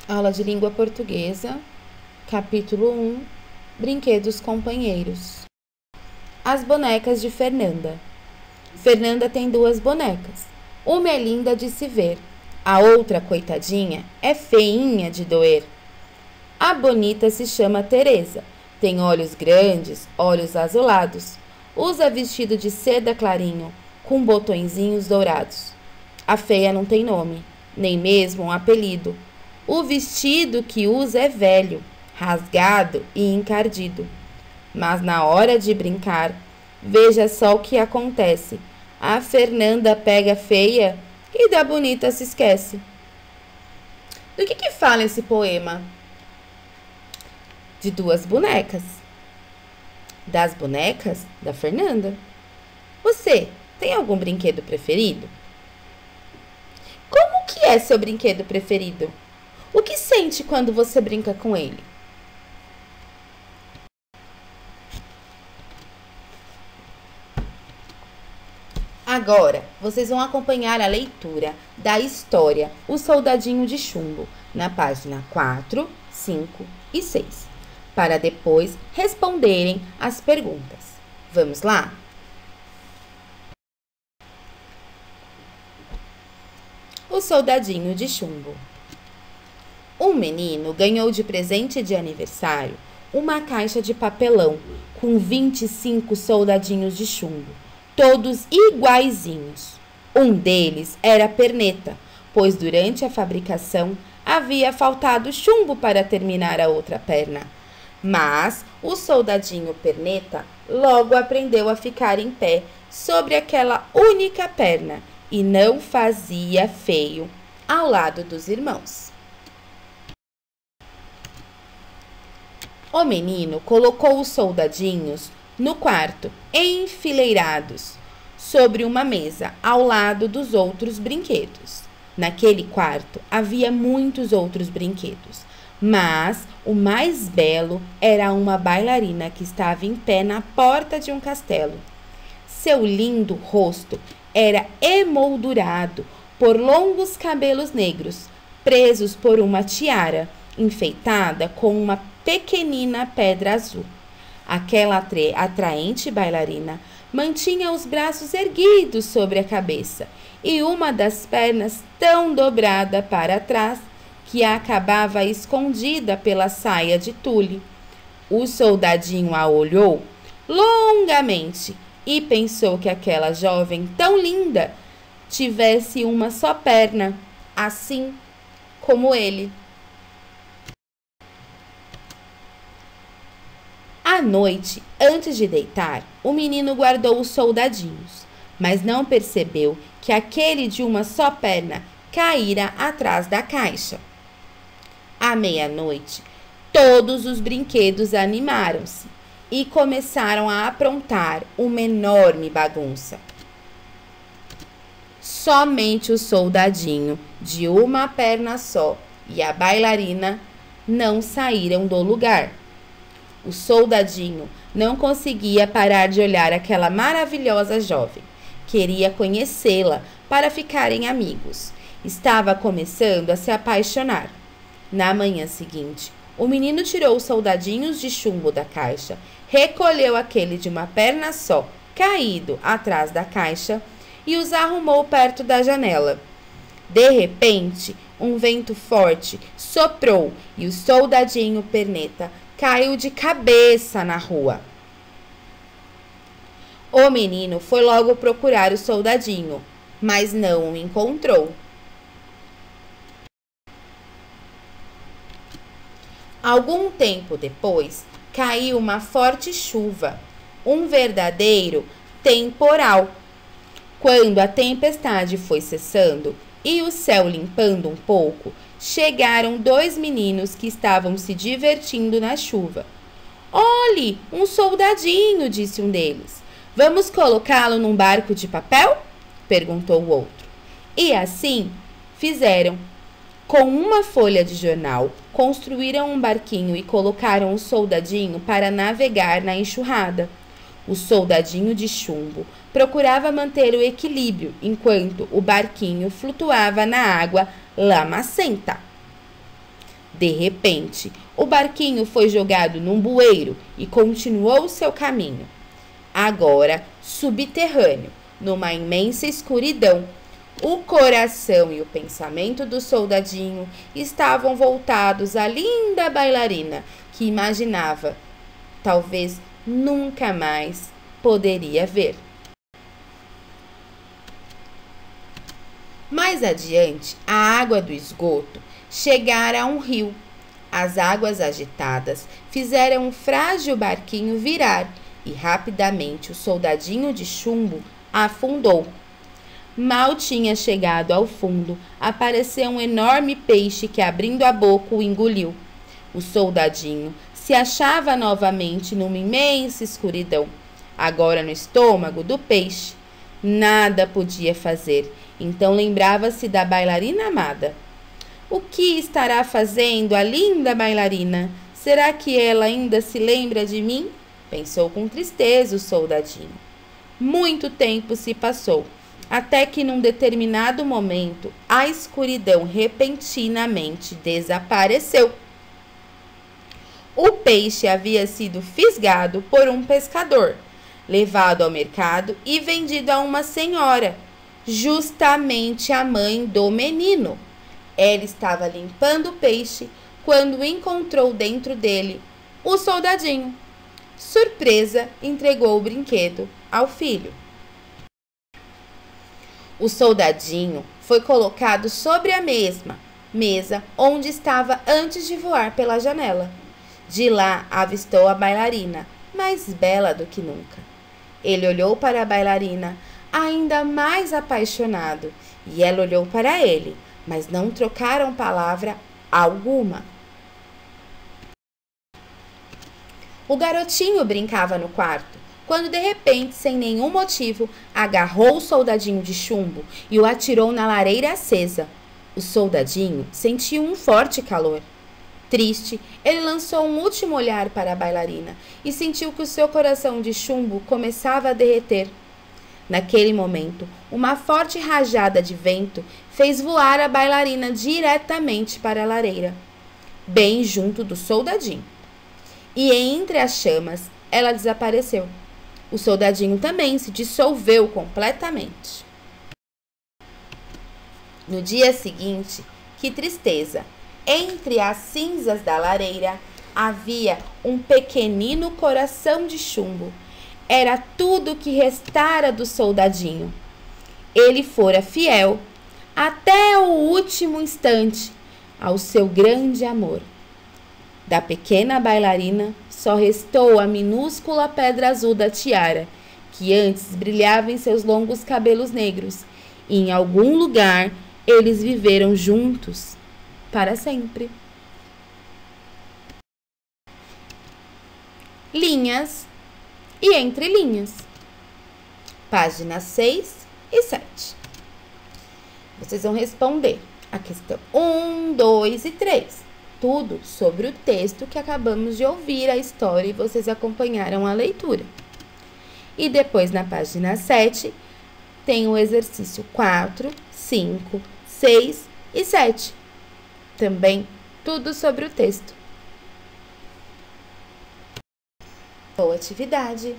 Aula de Língua Portuguesa, capítulo 1, Brinquedos Companheiros. As bonecas de Fernanda. Fernanda tem duas bonecas. Uma é linda de se ver, a outra, coitadinha, é feinha de doer. A bonita se chama Teresa, tem olhos grandes, olhos azulados, usa vestido de seda clarinho, com botõezinhos dourados. A feia não tem nome, nem mesmo um apelido. O vestido que usa é velho, rasgado e encardido. Mas na hora de brincar, veja só o que acontece. A Fernanda pega a feia e da bonita se esquece. Do que fala esse poema? De duas bonecas. Das bonecas da Fernanda. Você tem algum brinquedo preferido? Como que é seu brinquedo preferido? O que sente quando você brinca com ele? Agora, vocês vão acompanhar a leitura da história O Soldadinho de Chumbo, na página 4, 5 e 6, para depois responderem as perguntas. Vamos lá? O Soldadinho de Chumbo. Um menino ganhou de presente de aniversário uma caixa de papelão com 25 soldadinhos de chumbo, todos iguaizinhos. Um deles era perneta, pois durante a fabricação havia faltado chumbo para terminar a outra perna. Mas o soldadinho perneta logo aprendeu a ficar em pé sobre aquela única perna e não fazia feio ao lado dos irmãos. O menino colocou os soldadinhos no quarto, enfileirados, sobre uma mesa, ao lado dos outros brinquedos. Naquele quarto havia muitos outros brinquedos, mas o mais belo era uma bailarina que estava em pé na porta de um castelo. Seu lindo rosto era emoldurado por longos cabelos negros, presos por uma tiara, enfeitada com uma pequenina pedra azul. Aquela atraente bailarina mantinha os braços erguidos sobre a cabeça e uma das pernas tão dobrada para trás que acabava escondida pela saia de tule. O soldadinho a olhou longamente e pensou que aquela jovem tão linda tivesse uma só perna, assim como ele. À noite, antes de deitar, o menino guardou os soldadinhos, mas não percebeu que aquele de uma só perna caíra atrás da caixa. À meia-noite, todos os brinquedos animaram-se e começaram a aprontar uma enorme bagunça. Somente o soldadinho de uma perna só e a bailarina não saíram do lugar. O soldadinho não conseguia parar de olhar aquela maravilhosa jovem. Queria conhecê-la para ficarem amigos. Estava começando a se apaixonar. Na manhã seguinte, o menino tirou os soldadinhos de chumbo da caixa, recolheu aquele de uma perna só, caído atrás da caixa, e os arrumou perto da janela. De repente, um vento forte soprou e o soldadinho perneta caiu de cabeça na rua. O menino foi logo procurar o soldadinho, mas não o encontrou. Algum tempo depois, caiu uma forte chuva, um verdadeiro temporal. Quando a tempestade foi cessando e o céu limpando um pouco, chegaram dois meninos que estavam se divertindo na chuva. "Olhe, um soldadinho", disse um deles. "Vamos colocá-lo num barco de papel?" perguntou o outro. E assim fizeram. Com uma folha de jornal, construíram um barquinho e colocaram o soldadinho para navegar na enxurrada. O soldadinho de chumbo procurava manter o equilíbrio enquanto o barquinho flutuava na água lamacenta. De repente, o barquinho foi jogado num bueiro e continuou seu caminho. Agora, subterrâneo, numa imensa escuridão, o coração e o pensamento do soldadinho estavam voltados à linda bailarina que imaginava, talvez nunca mais poderia ver. Mais adiante, a água do esgoto chegara a um rio. As águas agitadas fizeram o frágil barquinho virar e rapidamente o soldadinho de chumbo afundou. Mal tinha chegado ao fundo, apareceu um enorme peixe que, abrindo a boca, o engoliu. O soldadinho se achava novamente numa imensa escuridão, agora no estômago do peixe. Nada podia fazer, então lembrava-se da bailarina amada. O que estará fazendo a linda bailarina? Será que ela ainda se lembra de mim? Pensou com tristeza o soldadinho. Muito tempo se passou, até que num determinado momento a escuridão repentinamente desapareceu. O peixe havia sido fisgado por um pescador, levado ao mercado e vendido a uma senhora, justamente a mãe do menino. Ela estava limpando o peixe quando encontrou dentro dele o soldadinho. Surpresa, entregou o brinquedo ao filho. O soldadinho foi colocado sobre a mesma mesa onde estava antes de voar pela janela. De lá avistou a bailarina, mais bela do que nunca. Ele olhou para a bailarina, ainda mais apaixonado, e ela olhou para ele, mas não trocaram palavra alguma. O garotinho brincava no quarto, quando de repente, sem nenhum motivo, agarrou o soldadinho de chumbo e o atirou na lareira acesa. O soldadinho sentiu um forte calor. Triste, ele lançou um último olhar para a bailarina e sentiu que o seu coração de chumbo começava a derreter. Naquele momento, uma forte rajada de vento fez voar a bailarina diretamente para a lareira, bem junto do soldadinho. E entre as chamas, ela desapareceu. O soldadinho também se dissolveu completamente. No dia seguinte, que tristeza! Entre as cinzas da lareira havia um pequenino coração de chumbo. Era tudo que restara do soldadinho. Ele fora fiel até o último instante ao seu grande amor. Da pequena bailarina só restou a minúscula pedra azul da tiara, que antes brilhava em seus longos cabelos negros, e em algum lugar eles viveram juntos para sempre. Linhas e entrelinhas. Páginas 6 e 7. Vocês vão responder a questão 1, 2 e 3. Tudo sobre o texto que acabamos de ouvir a história e vocês acompanharam a leitura. E depois, na página 7, tem o exercício 4, 5, 6 e 7. Também tudo sobre o texto. Boa atividade!